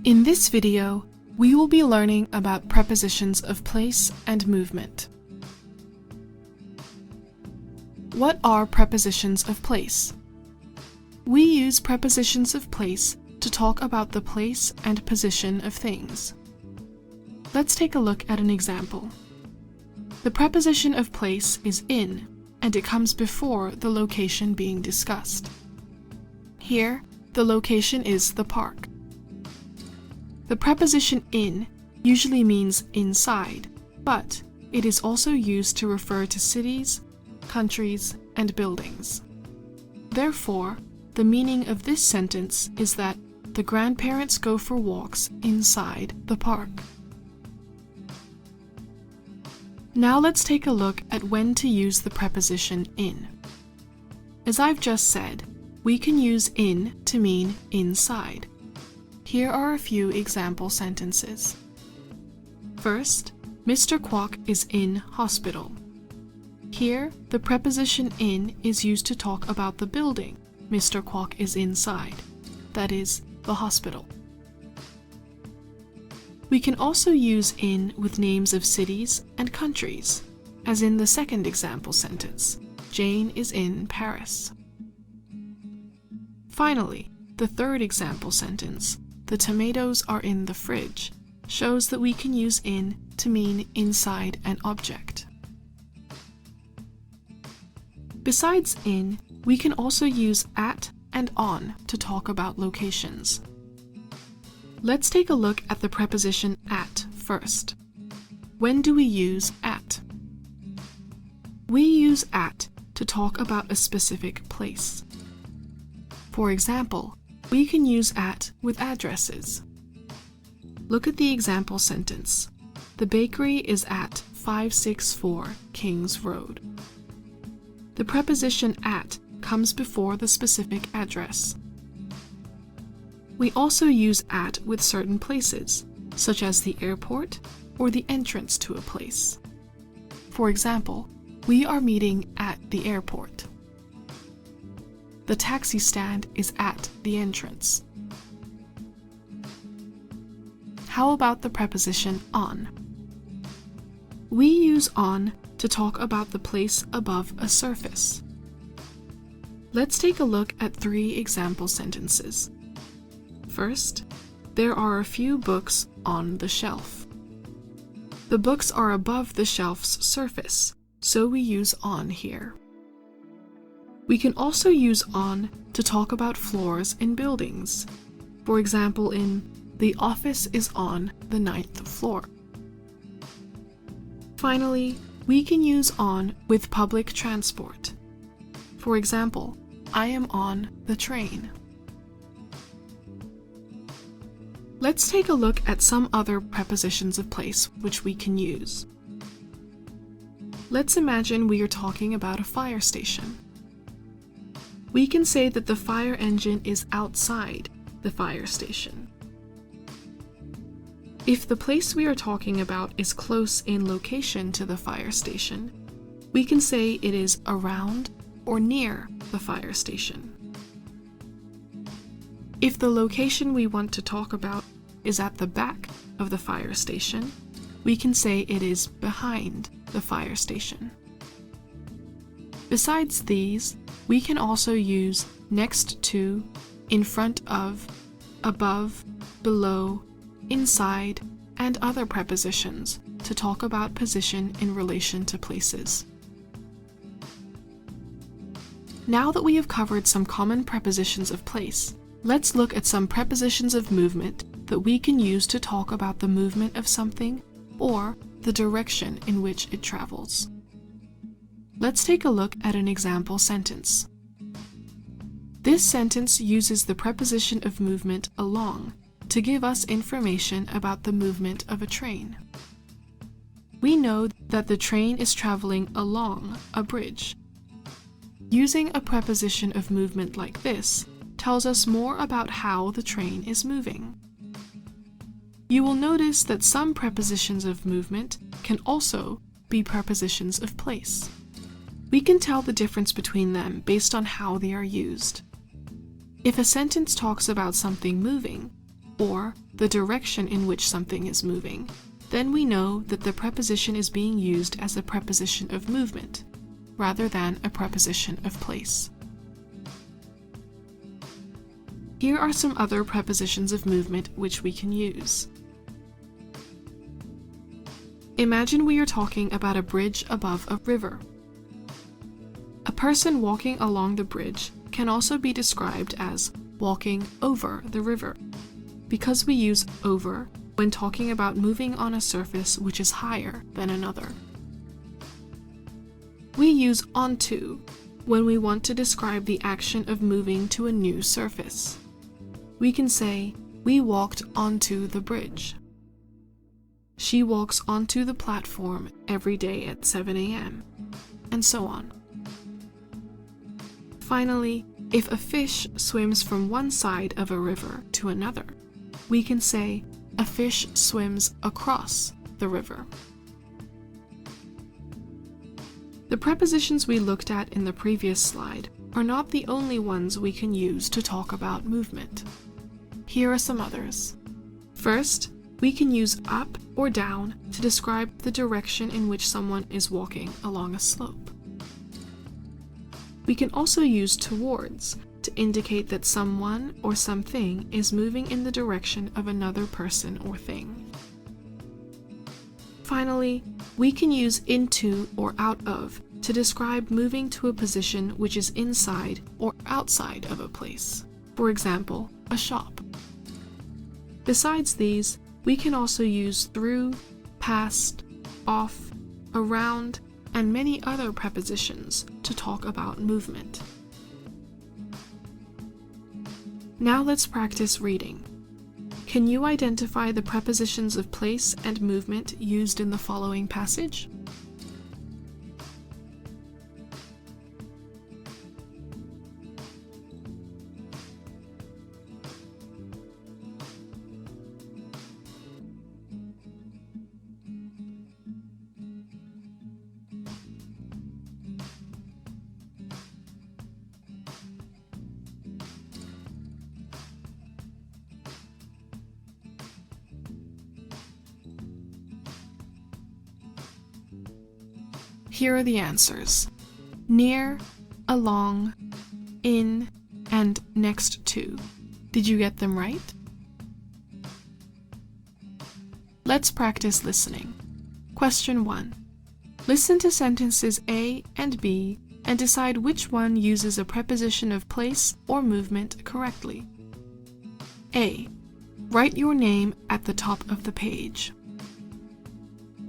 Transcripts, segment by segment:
In this video, we will be learning about prepositions of place and movement. What are prepositions of place? We use prepositions of place to talk about the place and position of things. Let's take a look at an example. The preposition of place is in, and it comes before the location being discussed. Here, the location is the park. The preposition in usually means inside, but it is also used to refer to cities, countries, and buildings. Therefore, the meaning of this sentence is that the grandparents go for walks inside the park. Now let's take a look at when to use the preposition in. As I've just said, we can use in to mean inside. Here are a few example sentences. First, Mr. Kwok is in hospital. Here, the preposition in is used to talk about the building Mr. Kwok is inside, that is, the hospital. We can also use in with names of cities and countries, as in the second example sentence, Jane is in Paris. Finally, the third example sentence, the tomatoes are in the fridge, shows that we can use in to mean inside an object. Besides in, we can also use at and on to talk about locations. Let's take a look at the preposition at first. When do we use at? We use at to talk about a specific place. For example, we can use at with addresses. Look at the example sentence. The bakery is at 564 Kings Road. The preposition at comes before the specific address. We also use at with certain places, such as the airport or the entrance to a place. For example, we are meeting at the airport. The taxi stand is at the entrance. How about the preposition on? We use on to talk about the place above a surface. Let's take a look at 3 example sentences. First, there are a few books on the shelf. The books are above the shelf's surface, so we use on here. We can also use on to talk about floors in buildings. For example, in the office is on the 9th floor. Finally, we can use on with public transport. For example, I am on the train. Let's take a look at some other prepositions of place which we can use. Let's imagine we are talking about a fire station. We can say that the fire engine is outside the fire station. If the place we are talking about is close in location to the fire station, we can say it is around or near the fire station. If the location we want to talk about is at the back of the fire station, we can say it is behind the fire station. Besides these, we can also use next to, in front of, above, below, inside, and other prepositions to talk about position in relation to places. Now that we have covered some common prepositions of place, let's look at some prepositions of movement that we can use to talk about the movement of something or the direction in which it travels. Let's take a look at an example sentence. This sentence uses the preposition of movement along to give us information about the movement of a train. We know that the train is traveling along a bridge. Using a preposition of movement like this tells us more about how the train is moving. You will notice that some prepositions of movement can also be prepositions of place. We can tell the difference between them based on how they are used. If a sentence talks about something moving, or the direction in which something is moving, then we know that the preposition is being used as a preposition of movement, rather than a preposition of place. Here are some other prepositions of movement which we can use. Imagine we are talking about a bridge above a river. A person walking along the bridge can also be described as walking over the river, because we use over when talking about moving on a surface which is higher than another. We use onto when we want to describe the action of moving to a new surface. We can say, we walked onto the bridge. She walks onto the platform every day at 7 a.m., and so on. Finally, if a fish swims from one side of a river to another, we can say, a fish swims across the river. The prepositions we looked at in the previous slide are not the only ones we can use to talk about movement. Here are some others. First, we can use up or down to describe the direction in which someone is walking along a slope. We can also use towards to indicate that someone or something is moving in the direction of another person or thing. Finally, we can use into or out of to describe moving to a position which is inside or outside of a place. For example, a shop. Besides these, we can also use through, past, off, around, and many other prepositions to talk about movement. Now let's practice reading. Can you identify the prepositions of place and movement used in the following passage? Here are the answers: near, along, in, and next to. Did you get them right? Let's practice listening. Question 1. Listen to sentences A and B and decide which one uses a preposition of place or movement correctly. A. Write your name at the top of the page.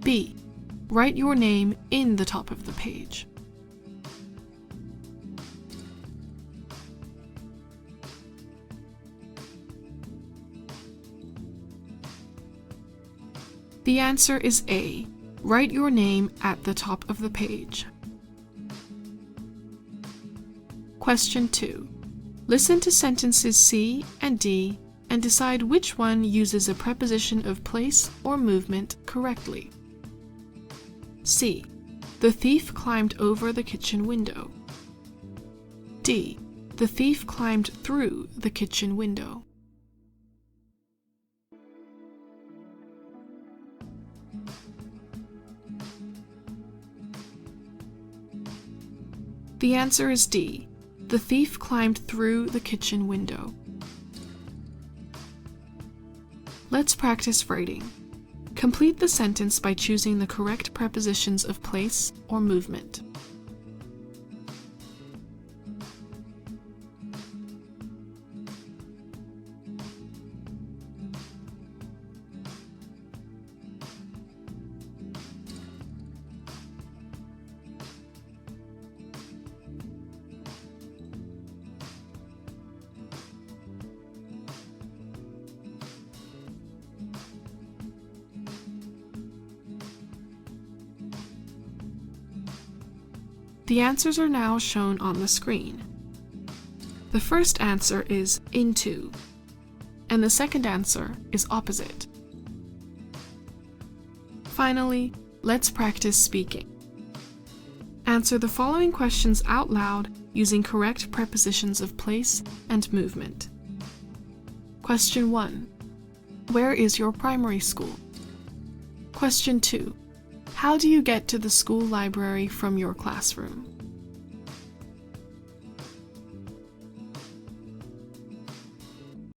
B. Write your name in the top of the page. The answer is A. Write your name at the top of the page. Question 2. Listen to sentences C and D and decide which one uses a preposition of place or movement correctly. C. The thief climbed over the kitchen window. D. The thief climbed through the kitchen window. The answer is D. The thief climbed through the kitchen window. Let's practice writing. Complete the sentence by choosing the correct prepositions of place or movement. The answers are now shown on the screen. The first answer is into, and the second answer is opposite. Finally, let's practice speaking. Answer the following questions out loud using correct prepositions of place and movement. Question 1. Where is your primary school? Question 2. How do you get to the school library from your classroom?